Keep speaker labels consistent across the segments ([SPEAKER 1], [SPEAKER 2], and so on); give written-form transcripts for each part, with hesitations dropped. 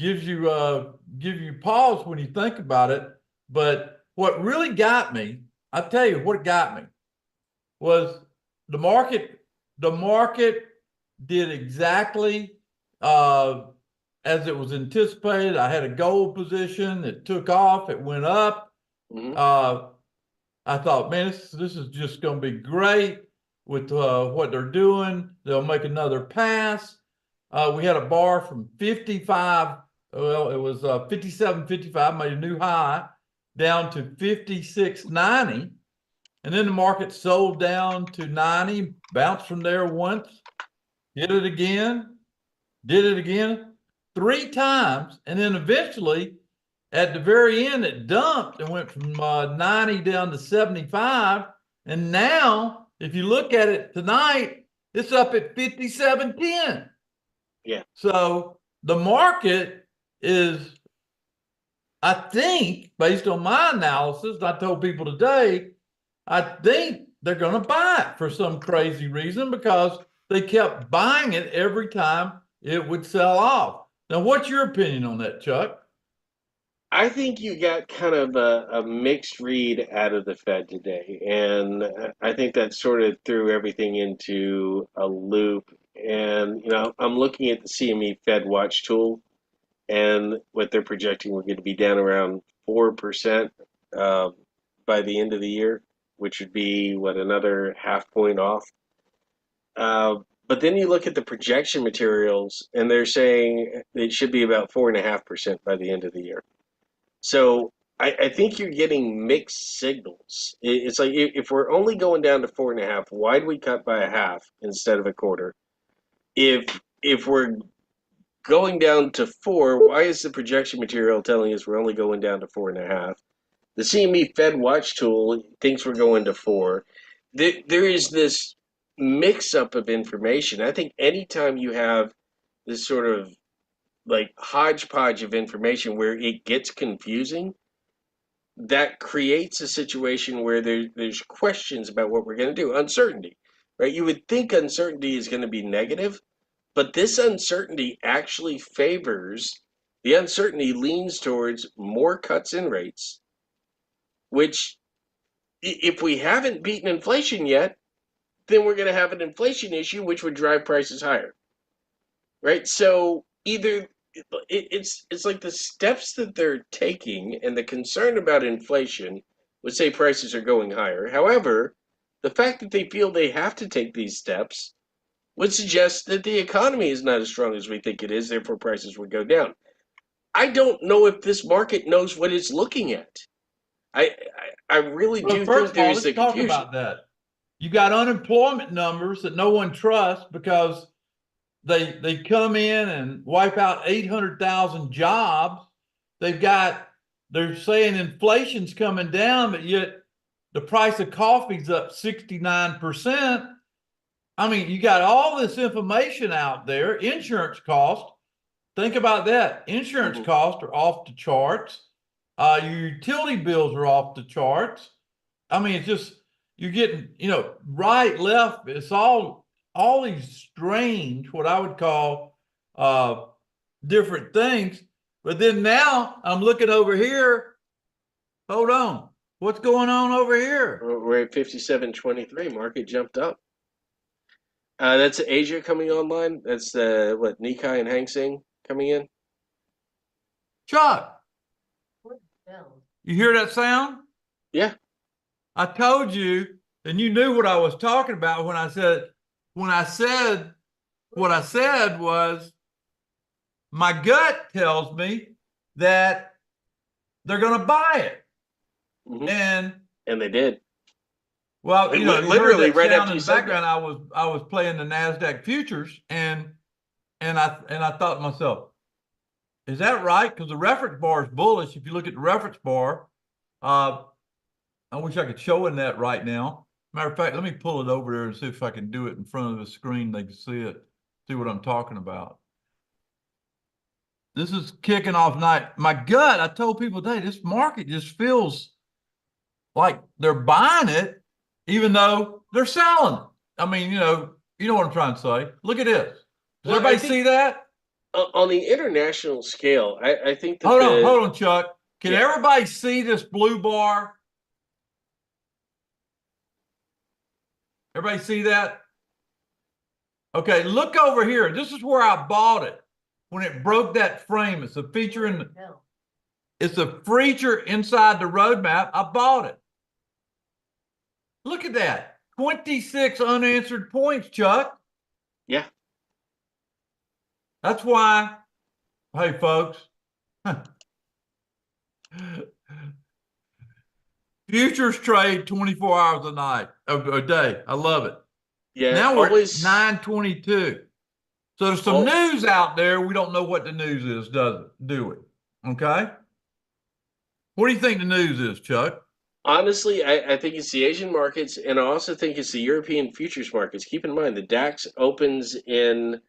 [SPEAKER 1] give you pause when you think about it. But what really got me, I tell you what got me was the market. The market did exactly as it was anticipated. I had a gold position. It took off. It went up.
[SPEAKER 2] Mhm.
[SPEAKER 1] I thought, man, this is just going to be great with what they're doing. They'll make another pass. We had a bar from 55. Well, it was 57.55, made a new high, down to 56.90. And then the market sold down to 90, bounced from there once, did it again, three times. And then eventually, at the very end, it dumped and went from 90 down to 75. And now, if you look at it tonight, it's up at 57.10.
[SPEAKER 2] Yeah.
[SPEAKER 1] So the market is, I think, based on my analysis, I told people today, I think they're going to buy it for some crazy reason because they kept buying it every time it would sell off. Now, what's your opinion on that, Chuck?
[SPEAKER 2] I think you got kind of a mixed read out of the Fed today, and I think that sort of threw everything into a loop. And I'm looking at the CME Fed Watch tool, and what they're projecting, we're going to be down around 4% uh, by the end of the year, which would be what, another half point off. Uh, but then you look at the projection materials, and they're saying it should be about 4.5% by the end of the year. So I think you're getting mixed signals. It's like if we're only going down to 4.5, why'd we cut by a half instead of a quarter? If we're going down to 4, why is the projection material telling us we're only going down to 4.5? The CME Fed Watch tool thinks we're going to 4. There is this mix up of information. I think anytime you have this sort of like hodgepodge of information where it gets confusing, that creates a situation where there's questions about what we're going to do. Uncertainty, right? You would think uncertainty is going to be negative, but this uncertainty actually favors, the uncertainty leans towards more cuts in rates, which, if we haven't beaten inflation yet, then we're going to have an inflation issue, which would drive prices higher, right? So either it's like the steps that they're taking and the concern about inflation would say prices are going higher. However, the fact that they feel they have to take these steps would suggest that the economy is not as strong as we think it is, therefore prices would go down. I don't know if this market knows what it's looking at. I really
[SPEAKER 1] Well,
[SPEAKER 2] do
[SPEAKER 1] first
[SPEAKER 2] think
[SPEAKER 1] of all,
[SPEAKER 2] there's
[SPEAKER 1] let's
[SPEAKER 2] a
[SPEAKER 1] talk
[SPEAKER 2] confusion.
[SPEAKER 1] about that. You got unemployment numbers that no one trusts because they come in and wipe out 800,000 jobs. They're saying inflation's coming down, but yet the price of coffee's up 69%. I mean, you got all this information out there. Insurance costs. Think about that. Insurance
[SPEAKER 2] Mhm.
[SPEAKER 1] costs are off the charts. Your utility bills are off the charts. I mean, it's just you're getting, right, left. It's all these strange, what I would call uh different things. But then now I'm looking over here. Hold on. What's going on over here?
[SPEAKER 2] We're at 57.23. Market jumped up. That's Asia coming online. That's what, Nikkei and Hang Seng coming in.
[SPEAKER 1] Chuck, you hear that sound?
[SPEAKER 2] Yeah.
[SPEAKER 1] I told you, and you knew what I was talking about when I said what I said was my gut tells me that they're going to buy it.
[SPEAKER 2] Hmm.
[SPEAKER 1] And
[SPEAKER 2] And they did.
[SPEAKER 1] well, you heard
[SPEAKER 2] Literally
[SPEAKER 1] that
[SPEAKER 2] right
[SPEAKER 1] sound
[SPEAKER 2] after
[SPEAKER 1] in
[SPEAKER 2] you
[SPEAKER 1] the
[SPEAKER 2] said that.
[SPEAKER 1] background. I was playing the Nasdaq futures, and I thought to myself, is that right? Because the reference bar is bullish. If you look at the reference bar, uh, I wish I could show in that right now. Matter of fact, let me pull it over there and see if I can do it in front of the screen. They can see it, see what I'm talking about. This is kicking off night. My gut, I told people today, this market just feels like they're buying it, even though they're selling it. I mean, you know what I'm trying to say. Look at this. Does
[SPEAKER 2] Well, I
[SPEAKER 1] everybody
[SPEAKER 2] think
[SPEAKER 1] see that?
[SPEAKER 2] On the international scale, I think that
[SPEAKER 1] Hold on, Chuck. Can
[SPEAKER 2] yeah,
[SPEAKER 1] everybody see this blue bar? Everybody see that? Okay, look over here. This is where I bought it when it broke that frame. It's a feature in the, it's a feature inside the roadmap. I bought it. Look at that. 26 unanswered points, Chuck.
[SPEAKER 2] yeah,
[SPEAKER 1] That's why, hey folks, futures trade 24 hours a night, a day. I love it.
[SPEAKER 2] yeah.
[SPEAKER 1] Now we're at
[SPEAKER 2] Always,
[SPEAKER 1] 9:22. So there's some
[SPEAKER 2] all
[SPEAKER 1] news out there. We don't know what the news is, does it? Do we? Okay. What do you think the news is, Chuck?
[SPEAKER 2] honestly, I think it's the Asian markets, and I also think it's the European futures markets. Keep in mind, the DAX opens in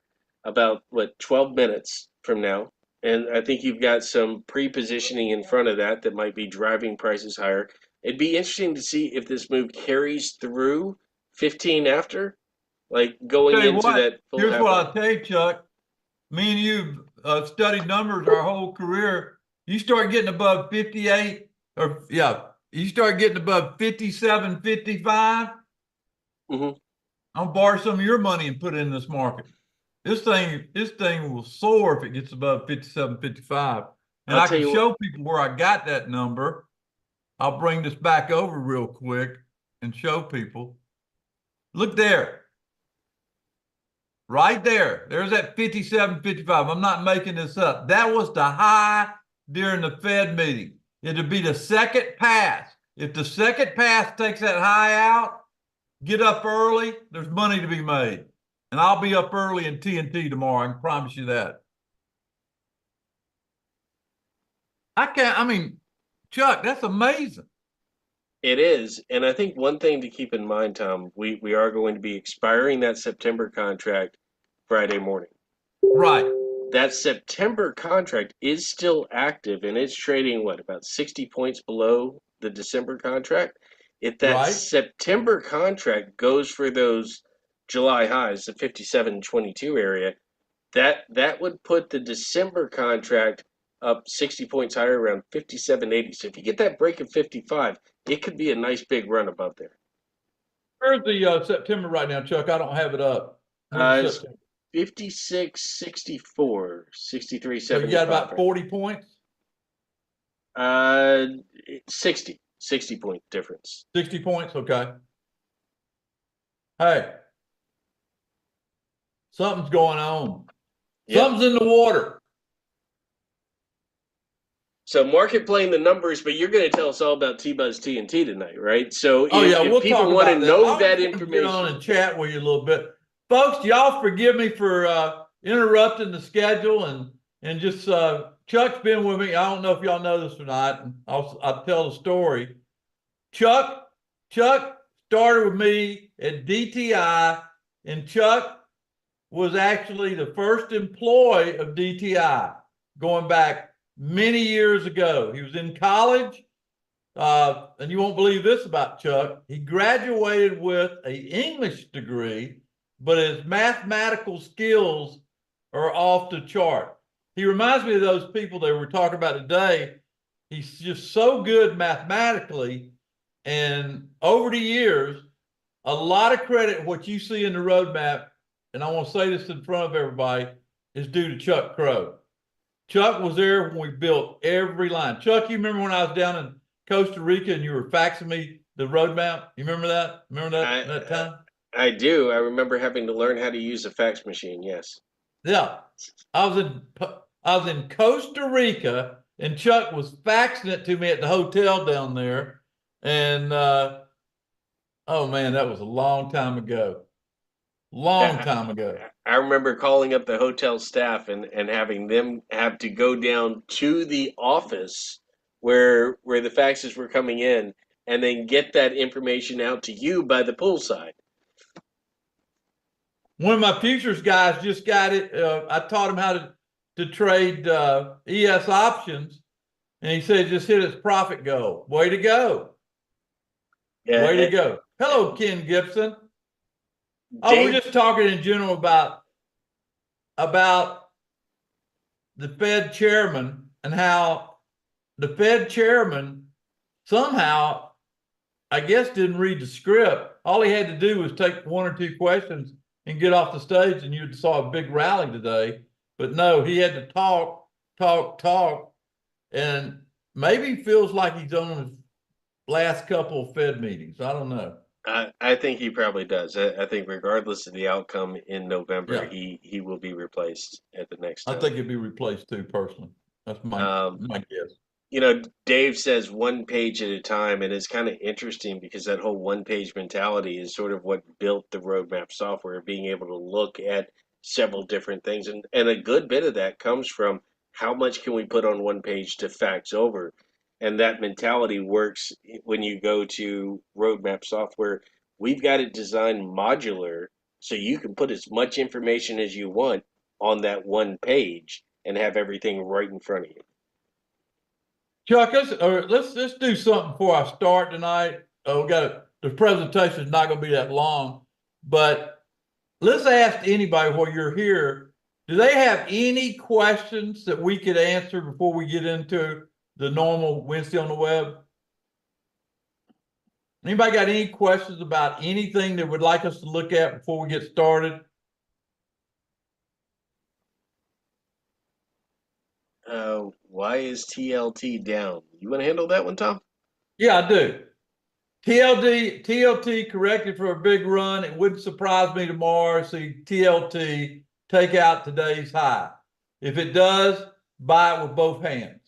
[SPEAKER 2] about what 12 minutes from now, and I think you've got some pre-positioning in front of that that might be driving prices higher. It'd be interesting to see if this move carries through 15 after, like going
[SPEAKER 1] Tell you
[SPEAKER 2] into
[SPEAKER 1] what,
[SPEAKER 2] that full
[SPEAKER 1] here's what
[SPEAKER 2] halfway.
[SPEAKER 1] I'll tell you, Chuck. Me and you studied numbers our whole career. You start getting above 58, or yeah, you start getting above 57, 55.
[SPEAKER 2] Hmm.
[SPEAKER 1] I'll borrow some of your money and put it in this market. This thing will soar if it gets above 57, 55. And
[SPEAKER 2] I'll
[SPEAKER 1] I
[SPEAKER 2] tell
[SPEAKER 1] can
[SPEAKER 2] you what.
[SPEAKER 1] show people where I got that number. I'll bring this back over real quick and show people. Look there, right there. There's that 57, 55. I'm not making this up. That was the high during the Fed meeting. It'll be the second pass. If the second pass takes that high out, get up early. There's money to be made. And I'll be up early in TNT tomorrow. I can promise you that. I mean, Chuck, that's amazing.
[SPEAKER 2] It is, and I think one thing to keep in mind, Tom, we are going to be expiring that September contract Friday morning.
[SPEAKER 1] Right,
[SPEAKER 2] That September contract is still active and it's trading what about 60 points below the December contract. If that
[SPEAKER 1] right.
[SPEAKER 2] September contract goes for those July highs, the 57.22 area, that would put the December contract up 60 points higher around 57.80. So if you get that break of 55, it could be a nice big run above there.
[SPEAKER 1] Where's the September right now, Chuck? I don't have it up. Where's the
[SPEAKER 2] It's
[SPEAKER 1] September?
[SPEAKER 2] 56.64,
[SPEAKER 1] So you got
[SPEAKER 2] 63.75
[SPEAKER 1] about
[SPEAKER 2] right
[SPEAKER 1] 40 points?
[SPEAKER 2] now. 60 point difference.
[SPEAKER 1] 60 points? Okay. Hey, something's going on.
[SPEAKER 2] Yep.
[SPEAKER 1] Something's in the water.
[SPEAKER 2] So market playing the numbers, but you're going to tell us all about T-Buzz TNT tonight, right? So
[SPEAKER 1] Oh yeah,
[SPEAKER 2] if
[SPEAKER 1] we'll
[SPEAKER 2] people
[SPEAKER 1] talk
[SPEAKER 2] want to
[SPEAKER 1] about that.
[SPEAKER 2] know
[SPEAKER 1] I
[SPEAKER 2] that
[SPEAKER 1] just want to get on
[SPEAKER 2] information,
[SPEAKER 1] and chat with you a little bit. Folks, y'all forgive me for interrupting the schedule and just Chuck's been with me. I don't know if y'all know this or not. I'll tell the story. Chuck Chuck started with me at DTI, and Chuck was actually the first employee of DTI going back many years ago. He was in college, and you won't believe this about Chuck. He graduated with an English degree, but his mathematical skills are off the chart. He reminds me of those people that we're talking about today. He's just so good mathematically. And over the years, a lot of credit, what you see in the roadmap, and I want to say this in front of everybody, is due to Chuck Crow. Chuck was there when we built every line. Chuck, you remember when I was down in Costa Rica and you were faxing me the roadmap? You remember that? Remember
[SPEAKER 2] I,
[SPEAKER 1] that
[SPEAKER 2] I
[SPEAKER 1] time?
[SPEAKER 2] I do. I remember having to learn how to use a fax machine. Yes.
[SPEAKER 1] Yeah. I was in I was in Costa Rica and Chuck was faxing it to me at the hotel down there. And oh man, that was a long time ago. Long
[SPEAKER 2] Yeah,
[SPEAKER 1] time ago.
[SPEAKER 2] I remember calling up the hotel staff and having them have to go down to the office where the faxes were coming in and then get that information out to you by the poolside.
[SPEAKER 1] One of my futures guys just got it. I taught him how to trade ES options, and he said just hit his profit goal. Way to go! Way to
[SPEAKER 2] Yeah,
[SPEAKER 1] go! Hello, Ken Gibson. Oh, we're
[SPEAKER 2] Dave.
[SPEAKER 1] just talking in general about the Fed chairman and how the Fed chairman somehow, I guess, didn't read the script. All he had to do was take one or two questions and get off the stage, and you saw a big rally today. But no, he had to talk, talk, talk, and maybe feels like he's on his last couple of Fed meetings. I don't know.
[SPEAKER 2] I think he probably does. I think regardless of the outcome in November,
[SPEAKER 1] Yeah,
[SPEAKER 2] he will be replaced at the next
[SPEAKER 1] I
[SPEAKER 2] time.
[SPEAKER 1] think he'd be replaced too, personally. That's
[SPEAKER 2] Um,
[SPEAKER 1] my guess.
[SPEAKER 2] Dave says one page at a time, and it's kind of interesting because that whole one page mentality is sort of what built the roadmap software, being able to look at several different things. And a good bit of that comes from how much can we put on one page to fax over. And that mentality works when you go to roadmap software. We've got it designed modular so you can put as much information as you want on that one page and have everything right in front of you.
[SPEAKER 1] Chuck, let's do something before I start tonight. The presentation is not going to be that long, but let's ask anybody while you're here. Do they have any questions that we could answer before we get into the normal Wednesday on the web? Anybody got any questions about anything that would like us to look at before we get started?
[SPEAKER 2] Why is TLT down? You want to handle that one, Tom?
[SPEAKER 1] Yeah, I do. TLT corrected for a big run. It wouldn't surprise me tomorrow to see TLT take out today's high. If it does, buy it with both hands.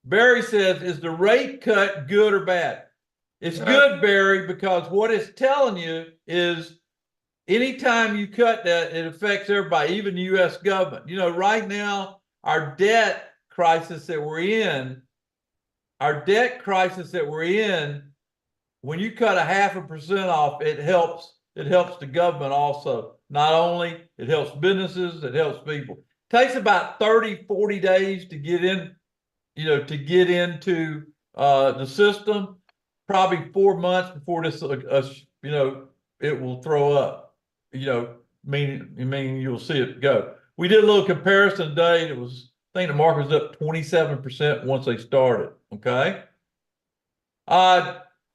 [SPEAKER 1] Barry says, is the rate cut good or bad? It's good, Barry, because what it's telling you is anytime you cut that, it affects everybody, even the U.S. government. Right now, our debt crisis that we're in, when you cut 0.5% off, it helps the government also. Not only it helps businesses, it helps people. It takes about 30, 40 days to get in, to get into the system. Probably 4 months before this, it will throw up. Meaning you'll see it go. We did a little comparison today. I think the market was up 27% once they started. Okay.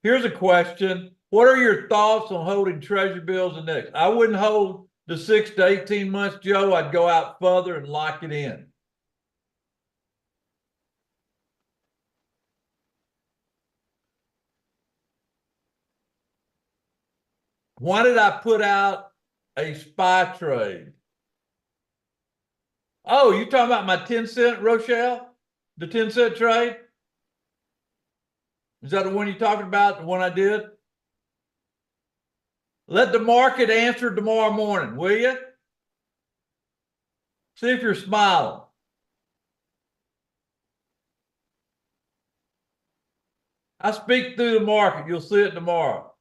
[SPEAKER 1] Here's a question. What are your thoughts on holding treasury bills and next? I wouldn't hold the 6 to 18 months, Joe. I'd go out further and lock it in. Why did I put out a SPY trade? Oh, you talking about my 10-cent, Rochelle? The 10-cent trade? Is that the one you're talking about? The one I did? Let the market answer tomorrow morning, will you? See if you're smiling. I speak through the market. You'll see it tomorrow.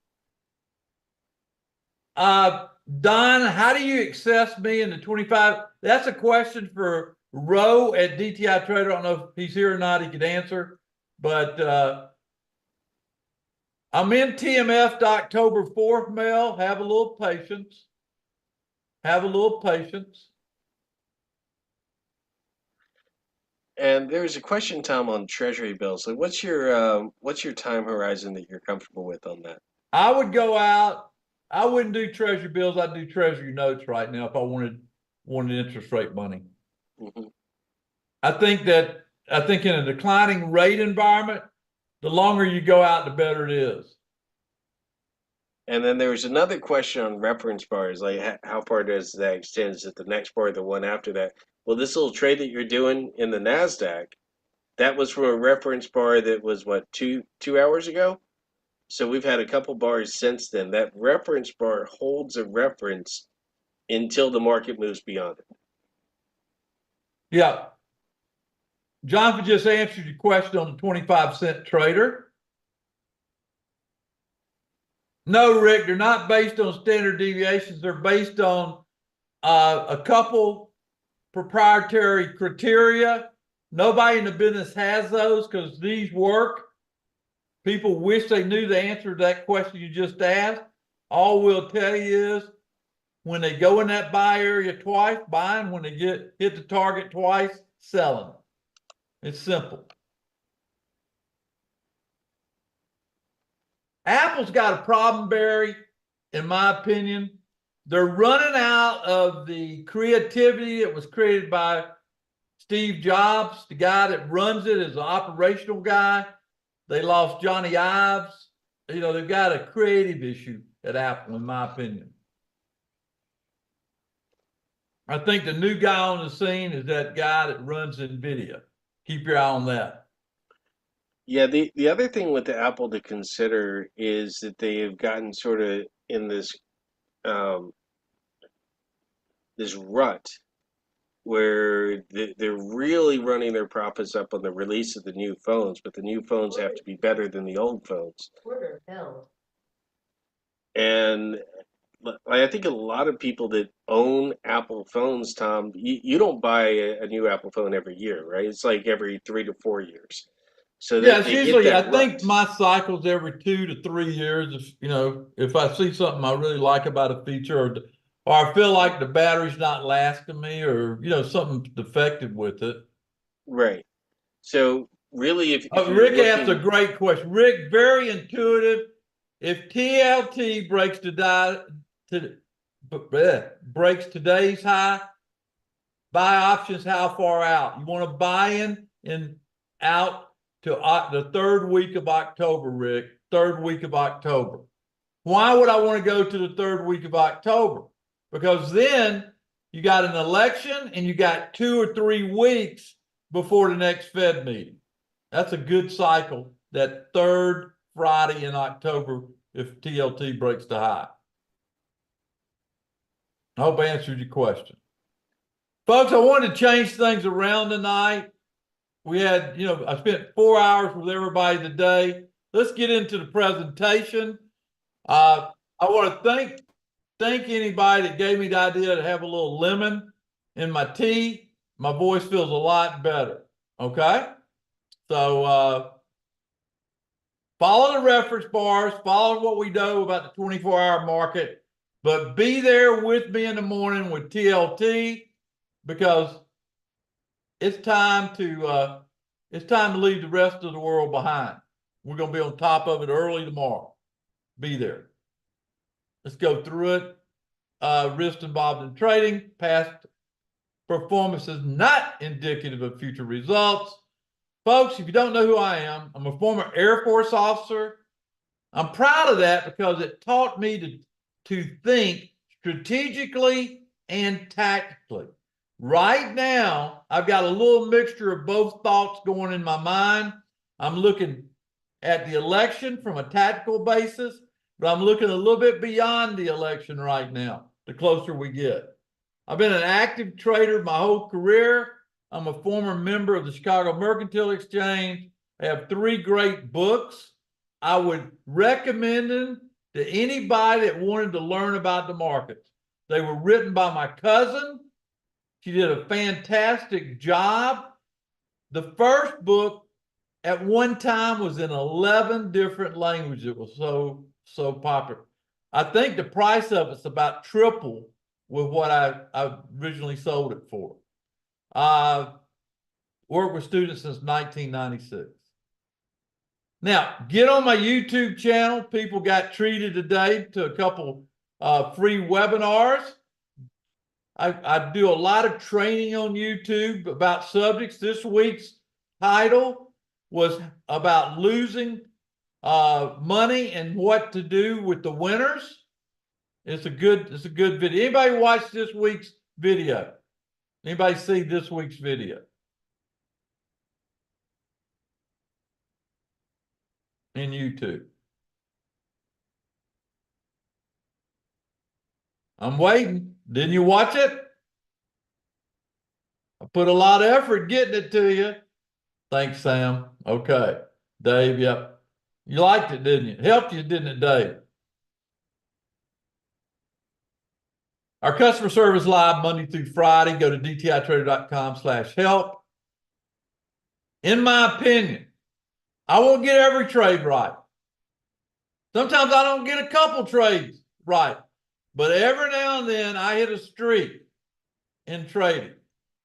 [SPEAKER 1] Don, how do you access me in the 25? That's a question for Roe at DTI Trader. I don't know if he's here or not. He could answer. But I'm in TMF to October 4th, Mel. Have a little patience. Have a little patience.
[SPEAKER 2] And there's a question, Tom, on treasury bills. So what's your time horizon that you're comfortable with on that?
[SPEAKER 1] I would go out. I wouldn't do treasury bills. I'd do treasury notes right now if I wanted interest rate money.
[SPEAKER 2] Mm-hmm.
[SPEAKER 1] I think in a declining rate environment, the longer you go out, the better it is.
[SPEAKER 2] And then there was another question on reference bars, like how far does that extend? Is it the next bar or the one after that? Well, this little trade that you're doing in the NASDAQ, that was from a reference bar that was what, two hours ago? So we've had a couple bars since then. That reference bar holds a reference until the market moves beyond it.
[SPEAKER 1] Yeah. Jonathan just answered your question on the 25-cent trader. No, Rick, they're not based on standard deviations. They're based on a couple proprietary criteria. Nobody in the business has those because these work. People wish they knew the answer to that question you just asked. All we'll tell you is when they go in that buy area twice, buying. When they hit the target twice, selling. It's simple. Apple's got a problem, Barry, in my opinion. They're running out of the creativity that was created by Steve Jobs, the guy that runs it is an operational guy. They lost Johnny Ives. You know, they've got a creative issue at Apple, in my opinion. I think the new guy on the scene is that guy that runs NVIDIA. Keep your eye on that.
[SPEAKER 2] Yeah, the other thing with the Apple to consider is that they have gotten sort of in um, this rut where they're really running their profits up on the release of the new phones, but the new phones have to be better than the old phones. And I think a lot of people that own Apple phones, Tom, you don't buy a new Apple phone every year, right? It's like every 3 to 4 years. So
[SPEAKER 1] Yeah, it's
[SPEAKER 2] they hit
[SPEAKER 1] usually,
[SPEAKER 2] that
[SPEAKER 1] I think
[SPEAKER 2] rut.
[SPEAKER 1] my cycle's every 2 to 3 years. If I see something I really like about a feature, or I feel like the battery's not lasting me, or, something's defective with it.
[SPEAKER 2] Right. So really, if you're
[SPEAKER 1] Rick asked a
[SPEAKER 2] looking,
[SPEAKER 1] great question. Rick, very intuitive. If TLT breaks today's high, buy options how far out? You want to buy in out to the third week of October, Rick. Third week of October. Why would I want to go to the third week of October? Because then you got an election and you got 2 or 3 weeks before the next Fed meeting. That's a good cycle, that third Friday in October, if TLT breaks the high. I hope I answered your question. Folks, I wanted to change things around tonight. We had, I spent 4 hours with everybody today. Let's get into the presentation. I want to thank anybody that gave me the idea to have a little lemon in my tea. My voice feels a lot better. Okay? So follow the reference bars, follow what we know about the 24-hour market, but be there with me in the morning with TLT, because it's time to leave the rest of the world behind. We're going to be on top of it early tomorrow. Be there. Let's go through it. Risk involved in trading. Past performance is not indicative of future results. Folks, if you don't know who I am, I'm a former Air Force officer. I'm proud of that because it taught me to think strategically and tactically. Right now, I've got a little mixture of both thoughts going in my mind. I'm looking at the election from a tactical basis, but I'm looking a little bit beyond the election right now, the closer we get. I've been an active trader my whole career. I'm a former member of the Chicago Mercantile Exchange. I have 3 great books. I would recommend them to anybody that wanted to learn about the markets. They were written by my cousin. She did a fantastic job. The first book at one time was in 11 different languages. It was so popular. I think the price of it's about triple with what I originally sold it for. Worked with students since 1996. Now, get on my YouTube channel. People got treated today to a couple free webinars. I do a lot of training on YouTube about subjects. This week's title was about losing money and what to do with the winners. It's a good video. Anybody watch this week's video? Anybody see this week's video? In YouTube. I'm waiting. Didn't you watch it? I put a lot of effort getting it to you. Thanks, Sam. Okay. Dave, yep. You liked it, didn't you? It helped you, didn't it, Dave? Our customer service live Monday through Friday. Go to dtitrader.com/help. In my opinion, I won't get every trade right. Sometimes I don't get a couple trades right. but every now and then I hit a streak in trading.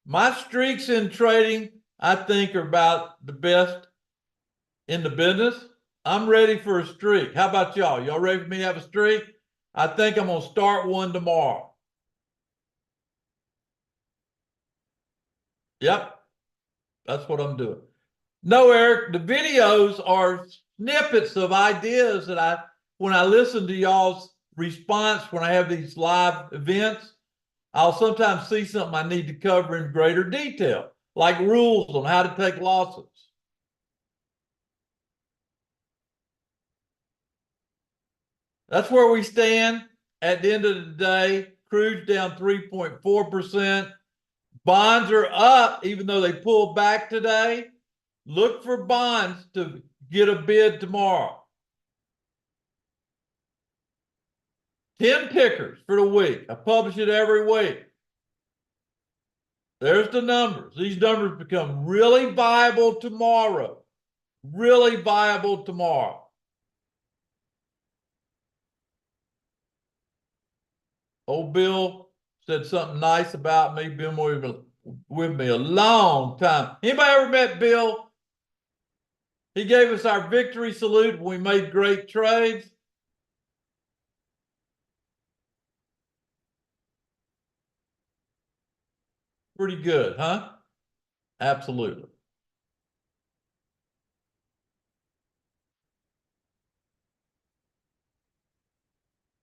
[SPEAKER 1] My streaks in trading, I think, are about the best in the business. I'm ready for a streak. How about y'all? Y'all ready for me to have a streak? I think I'm going to start one tomorrow. Yep, that's what I'm doing. No, Eric, the videos are snippets of ideas that when I listen to y'all's response, when I have these live events, I'll sometimes see something I need to cover in greater detail, like rules on how to take losses. That's where we stand at the end of the day. Crude's down 3.4%. Bonds are up, even though they pulled back today. Look for bonds to get a bid tomorrow. 10 pickers for the week. I publish it every week. There's the numbers. These numbers become really viable tomorrow. Really viable tomorrow. Old Bill said something nice about me. Been with me a long time. Anybody ever met Bill? He gave us our victory salute when we made great trades. Pretty good, huh? Absolutely.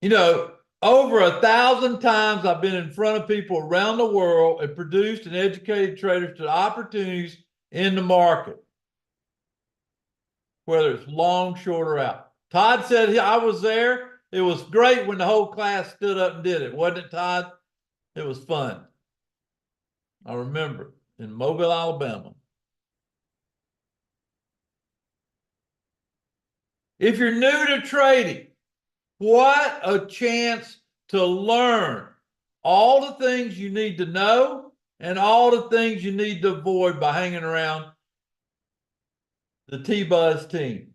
[SPEAKER 1] You know, over 1,000 times I've been in front of people around the world and produced and educated traders to opportunities in the market, whether it's long, short, or out. Todd said I was there. It was great when the whole class stood up and did it, wasn't it, Todd? It was fun. I remember in Mobile, Alabama. If you're new to trading, what a chance to learn all the things you need to know and all the things you need to avoid by hanging around the T-Buzz team.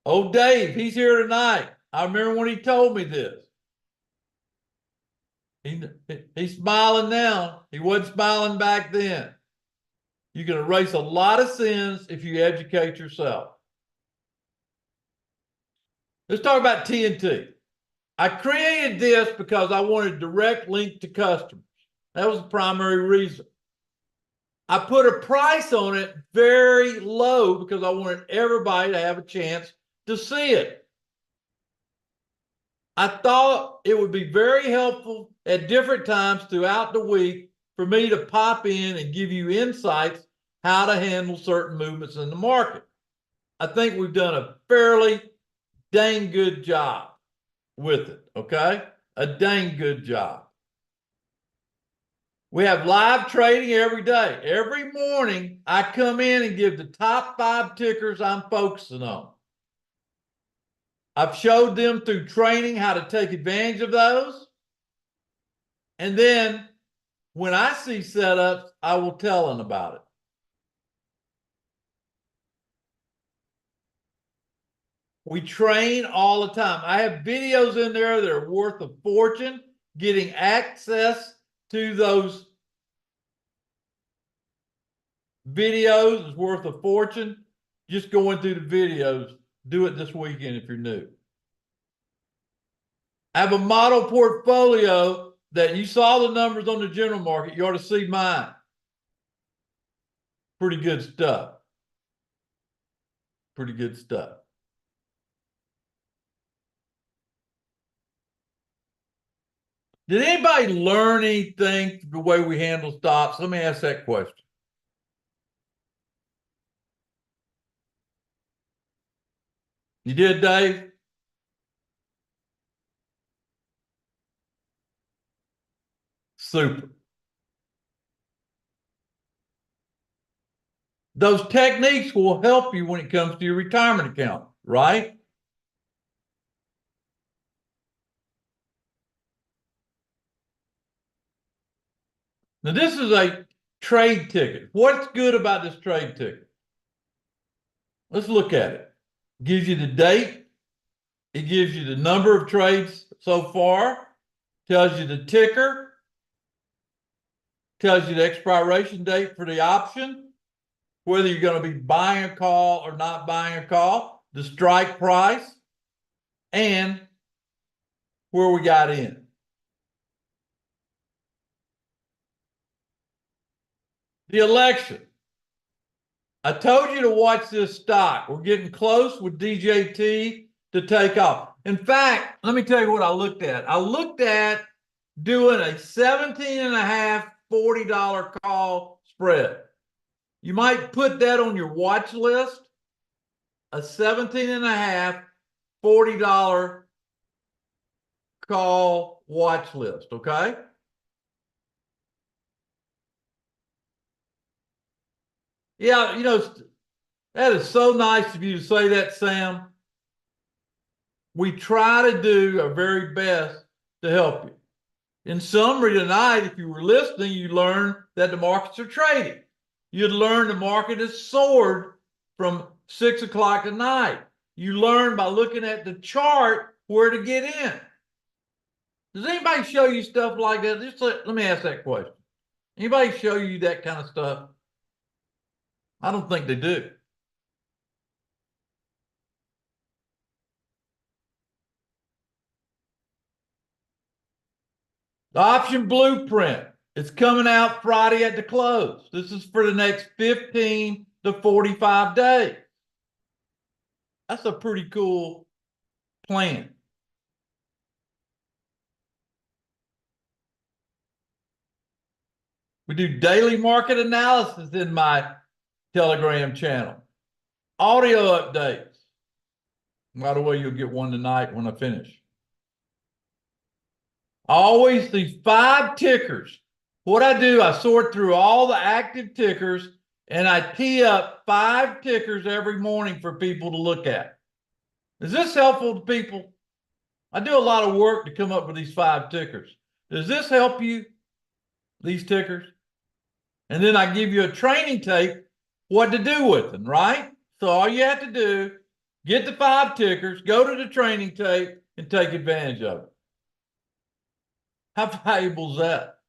[SPEAKER 1] Oh, Dave, he's here tonight. I remember when he told me this. He's smiling now. He wasn't smiling back then. You can erase a lot of sins if you educate yourself. Let's talk about TNT. I created this because I wanted a direct link to customers. That was the primary reason. I put a price on it very low because I wanted everybody to have a chance to see it. I thought it would be very helpful at different times throughout the week for me to pop in and give you insights how to handle certain movements in the market. I think we've done a fairly dang good job with it, okay? A dang good job. We have live trading every day. Every morning, I come in and give the top 5 tickers I'm focusing on. I've showed them through training how to take advantage of those. And then when I see setups, I will tell them about it. We train all the time. I have videos in there that are worth a fortune. Getting access to those videos is worth a fortune. Just going through the videos. Do it this weekend if you're new. I have a model portfolio that you saw the numbers on the general market. You ought to see mine. Pretty good stuff. Pretty good stuff. Did anybody learn anything the way we handle stops? Let me ask that question. You did, Dave? Super. Those techniques will help you when it comes to your retirement account, right? Now, this is a trade ticket. What's good about this trade ticket? Let's look at it. Gives you the date It gives you the number of trades so far, tells you the ticker, tells you the expiration date for the option, whether you're going to be buying a call or not buying a call, the strike price, and where we got in. The election. I told you to watch this stock. We're getting close with DJT to take off. In fact, let me tell you what I looked at. I looked at doing a 17 and a half, $40 call spread. You might put that on your watch list. A 17 and a half, $40 call watch list, okay? Yeah, that is so nice of you to say that, Sam. We try to do our very best to help you. In summary tonight, if you were listening, you learned that the markets are trading. You'd learn the market has soared from 6 o'clock at night. You learn by looking at the chart where to get in. Does anybody show you stuff like that? Just let me ask that question. Anybody show you that kind of stuff? I don't think they do. The option blueprint. It's coming out Friday at the close. This is for the next 15 to 45 days. That's a pretty cool plan. We do daily market analysis in my Telegram channel. Audio updates. By the way, you'll get one tonight when I finish. Always these 5 tickers. What I do, I sort through all the active tickers and I tee up 5 tickers every morning for people to look at. Is this helpful to people? I do a lot of work to come up with these 5 tickers. Does this help you, these tickers? And then I give you a training tape, what to do with them, right? So all you have to do, get the 5 tickers, go to the training tape, and take advantage of it. How valuable is that?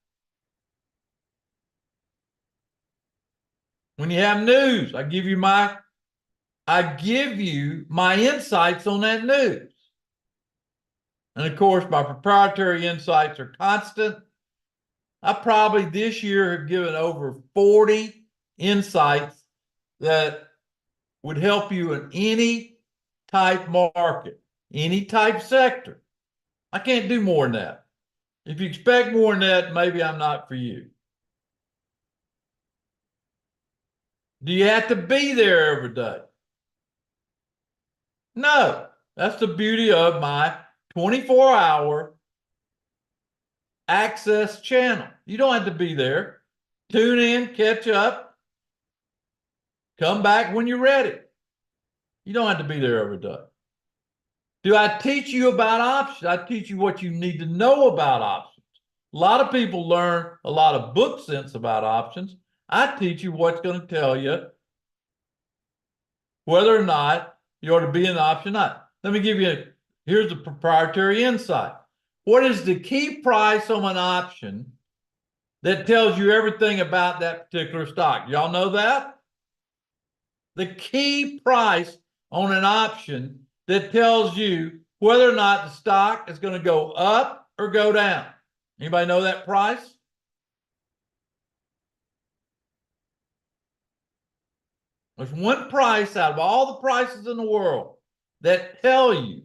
[SPEAKER 1] When you have news, I give you my insights on that news. And of course, my proprietary insights are constant. I probably this year have given over 40 insights that would help you in any type market, any type sector. I can't do more than that. If you expect more than that, maybe I'm not for you. Do you have to be there every day? No. That's the beauty of my 24-hour access channel. You don't have to be there. Tune in, catch up, come back when you're ready. You don't have to be there every day. Do I teach you about options? I teach you what you need to know about options. A lot of people learn a lot of book sense about options. I teach you what's going to tell you whether or not you ought to be an option or not. Let me give you, here's a proprietary insight. What is the key price on an option that tells you everything about that particular stock? Y'all know that? The key price on an option that tells you whether or not the stock is going to go up or go down. Anybody know that price? There's one price out of all the prices in the world that tell you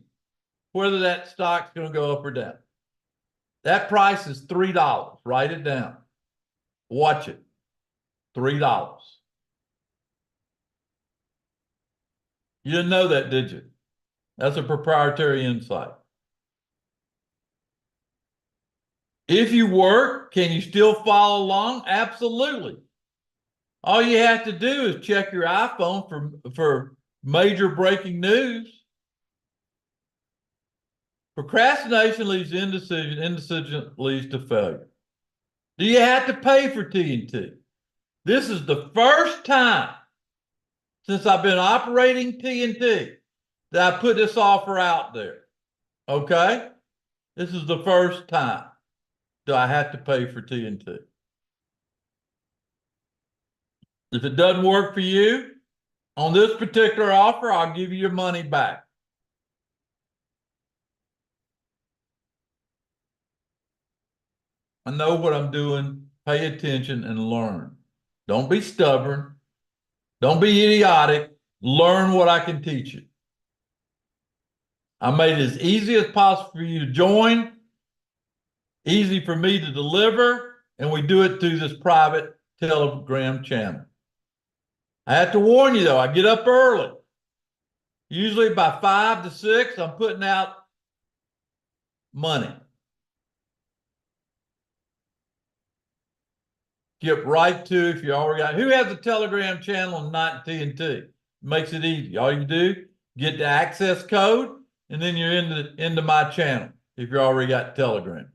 [SPEAKER 1] whether that stock's going to go up or down. That price is $3. Write it down. Watch it. $3. You didn't know that, did you? That's a proprietary insight. If you work, can you still follow along? Absolutely. All you have to do is check your iPhone for major breaking news. Procrastination leads to indecision. Indecision leads to failure. Do you have to pay for TNT? This is the first time since I've been operating TNT that I put this offer out there. Okay? This is the first time. Do I have to pay for TNT? If it doesn't work for you, on this particular offer, I'll give you your money back. I know what I'm doing. Pay attention and learn. Don't be stubborn. Don't be idiotic. Learn what I can teach you. I made it as easy as possible for you to join, easy for me to deliver, and we do it through this private Telegram channel. I have to warn you though, I get up early. Usually by 5 to 6, I'm putting out money. Get right to if you already got. Who has a Telegram channel and not TNT? Makes it easy. All you do, get the access code, and then you're into my channel if you already got Telegram.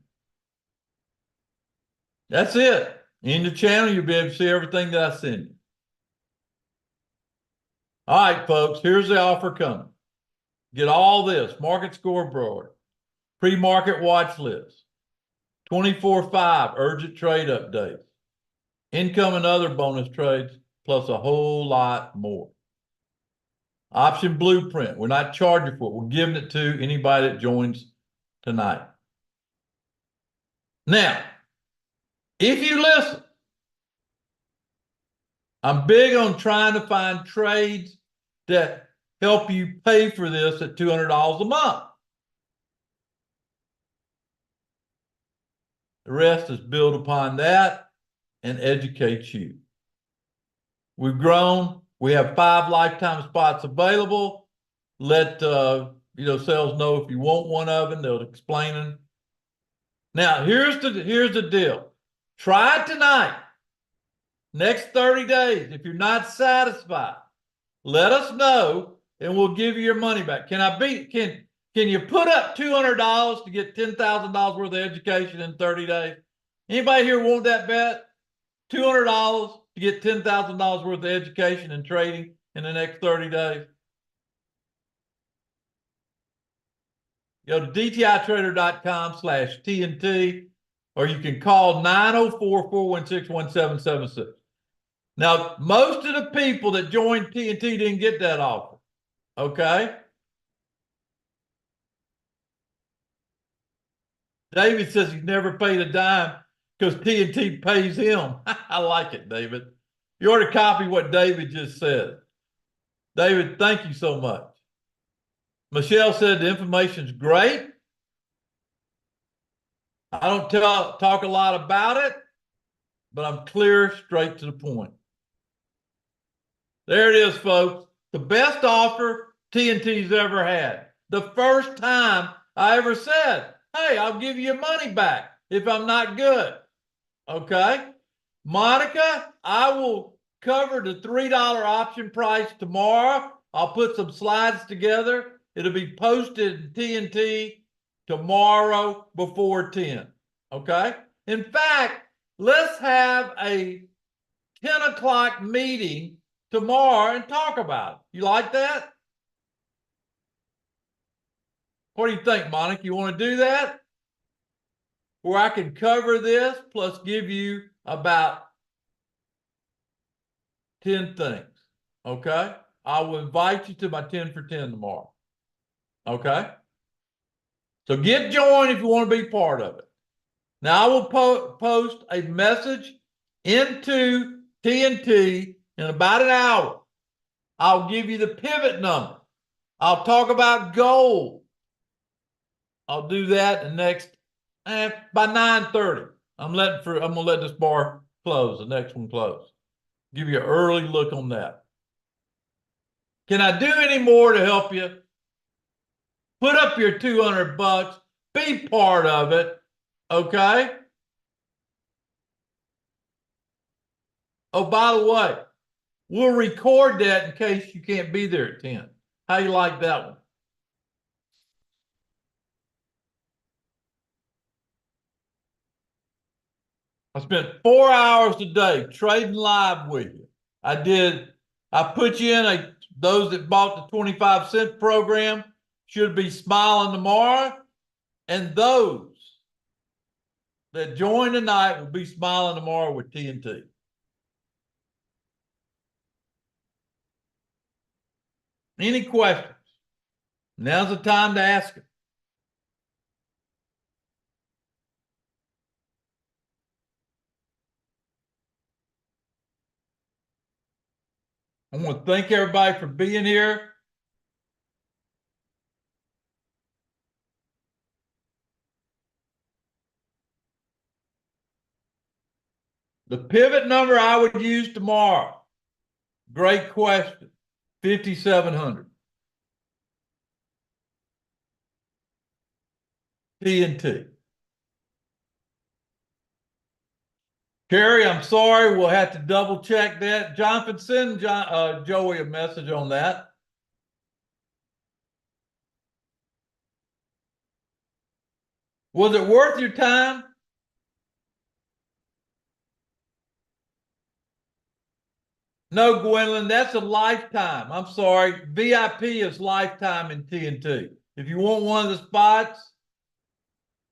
[SPEAKER 1] That's it. In the channel, you'll be able to see everything that I send you. All right, folks, here's the offer coming. Get all this: market scoreboard, pre-market watch list, 24/5 urgent trade updates, income and other bonus trades, plus a whole lot more. Option blueprint. We're not charging for it. We're giving it to anybody that joins tonight. Now, if you listen, I'm big on trying to find trades that help you pay for this at $200 a month. The rest is built upon that and educate you. We've grown. We have 5 lifetime spots available. Let sales know if you want one of them. They'll explain them. Now, here's the deal. Try it tonight. Next 30 days. If you're not satisfied, let us know and we'll give you your money back. Can you put up $200 to get $10,000 worth of education in 30 days? Anybody here want that bet? $200 to get $10,000 worth of education and trading in the next 30 days? Go to dtitrader.com/TNT, or you can call 904-416-1776. Now, most of the people that joined TNT didn't get that offer. Okay? David says he's never paid a dime because TNT pays him. I like it, David. You ought to copy what David just said. David, thank you so much. Michelle said the information's great. I don't talk a lot about it, but I'm clear, straight to the point. There it is, folks. The best offer TNT's ever had. The first time I ever said, hey, I'll give you your money back if I'm not good. Okay? Monica, I will cover the $3 option price tomorrow. I'll put some slides together. It'll be posted in TNT tomorrow before 10. Okay? In fact, let's have a 10 o'clock meeting tomorrow and talk about it. You like that? What do you think, Monica? You want to do that? Where I can cover this plus give you about 10 things. Okay? I will invite you to my 10 for 10 tomorrow. Okay? So get joined if you want to be part of it. Now, I will post a message into TNT in about an hour. I'll give you the pivot number. I'll talk about gold. I'll do that the next by 9:30. I'm gonna let this bar close, the next one close. Give you an early look on that. Can I do any more to help you? Put up your $200. Be part of it. Okay? Oh, by the way, we'll record that in case you can't be there at 10. How you like that one? I spent 4 hours today trading live with you. I put you in those that bought the 25-cent program. should be smiling tomorrow, and those that join tonight will be smiling tomorrow with TNT. Any questions? Now's the time to ask them. I want to thank everybody for being here. The pivot number I would use tomorrow, great question, 5,700. TNT. Kerry, I'm sorry. We'll have to double check that. Jonathan, send Joey a message on that. Was it worth your time? No, Gwendolyn, that's a lifetime. I'm sorry. VIP is lifetime in TNT. If you want one of the spots,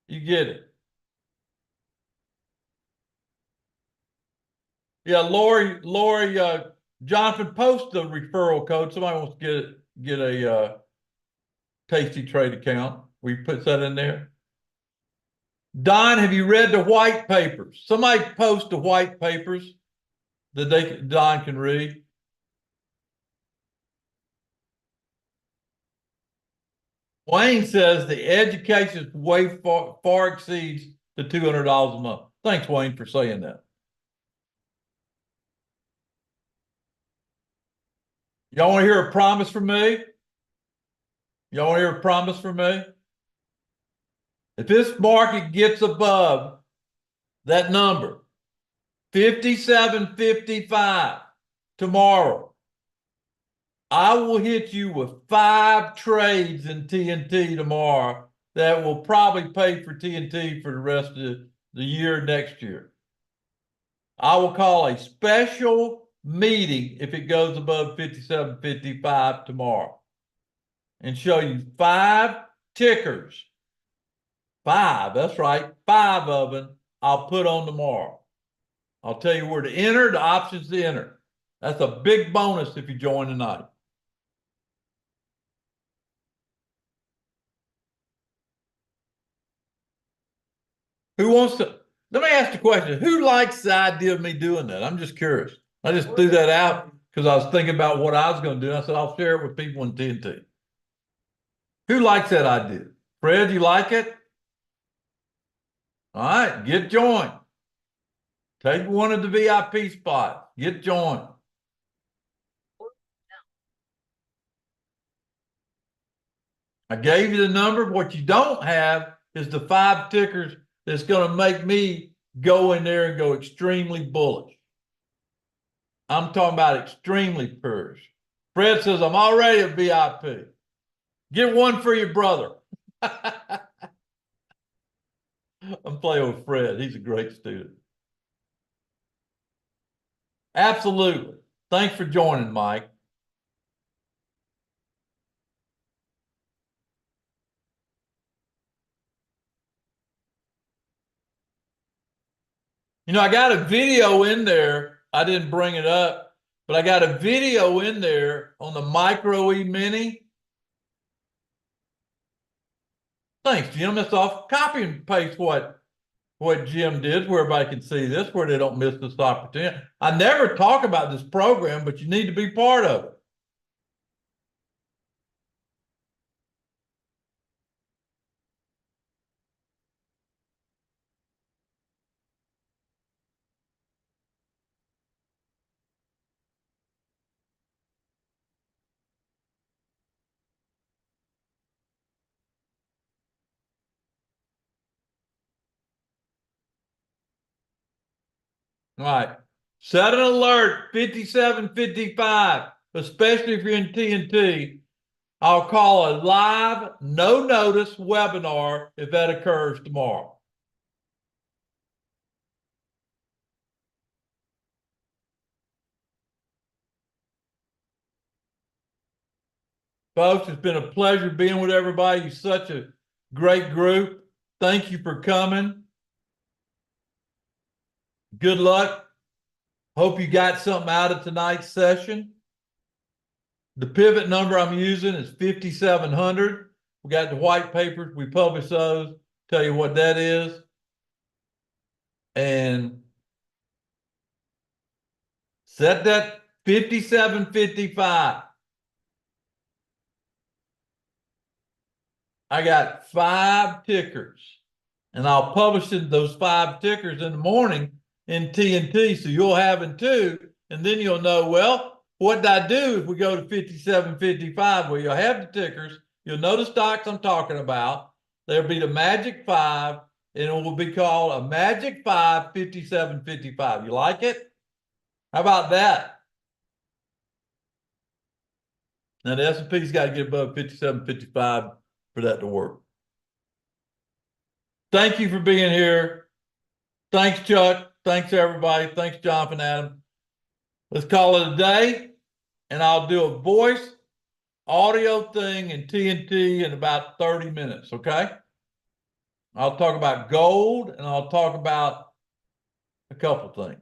[SPEAKER 1] you get it. Yeah, Lori, Jonathan, post the referral code. Somebody wants to get a Tasty Trade account. We put that in there. Don, have you read the white papers? Somebody post the white papers that Don can read. Wayne says the education way far exceeds the $200 a month. Thanks, Wayne, for saying that. Y'all want to hear a promise from me? Y'all want to hear a promise from me? If this market gets above that number, 57.55 tomorrow, I will hit you with 5 trades in TNT tomorrow that will probably pay for TNT for the rest of the year next year. I will call a special meeting if it goes above 57.55 tomorrow and show you 5 tickers. 5, that's right, 5 of them I'll put on tomorrow. I'll tell you where to enter, the options to enter. That's a big bonus if you join tonight. Who wants to? Let me ask the question. Who likes the idea of me doing that? I'm just curious. I just threw that out because I was thinking about what I was going to do. I said, I'll share it with people in TNT. Who likes that idea? Fred, you like it? All right, get joined. Take one of the VIP spots. Get joined. I gave you the number. What you don't have is the 5 tickers that's going to make me go in there and go extremely bullish. I'm talking about extremely purrs. Fred says, I'm already a VIP. Get one for your brother. I'm playing with Fred. He's a great student. Absolutely. Thanks for joining, Mike. You know, I got a video in there. I didn't bring it up, but I got a video in there on the Micro E Mini. Thanks, Jim. That's off. Copy and paste what Jim did where everybody can see this, where they don't miss this opportunity. I never talk about this program, but you need to be part of it. All right. Set an alert, 57:55, especially if you're in TNT. I'll call a live, no notice webinar if that occurs tomorrow. Folks, it's been a pleasure being with everybody. You're such a great group. Thank you for coming. Good luck. Hope you got something out of tonight's session. The pivot number I'm using is 5,700. We got the white papers. We publish those. Tell you what that is. And set that 5755. I got 5 tickers, and I'll publish those 5 tickers in the morning in TNT, so you'll have it too, and then you'll know, well, what did I do if we go to 5755? Well, you'll have the tickers, you'll know the stocks I'm talking about. There'll be the Magic 5, and it will be called a Magic 5 5755. You like it? How about that? Now the S&P's got to get above 5755 for that to work. Thank you for being here. Thanks, Chuck. Thanks, everybody. Thanks, Jonathan, Adam. Let's call it a day, and I'll do a voice audio thing in TNT in about 30 minutes, okay? I'll talk about gold, and I'll talk about a couple things.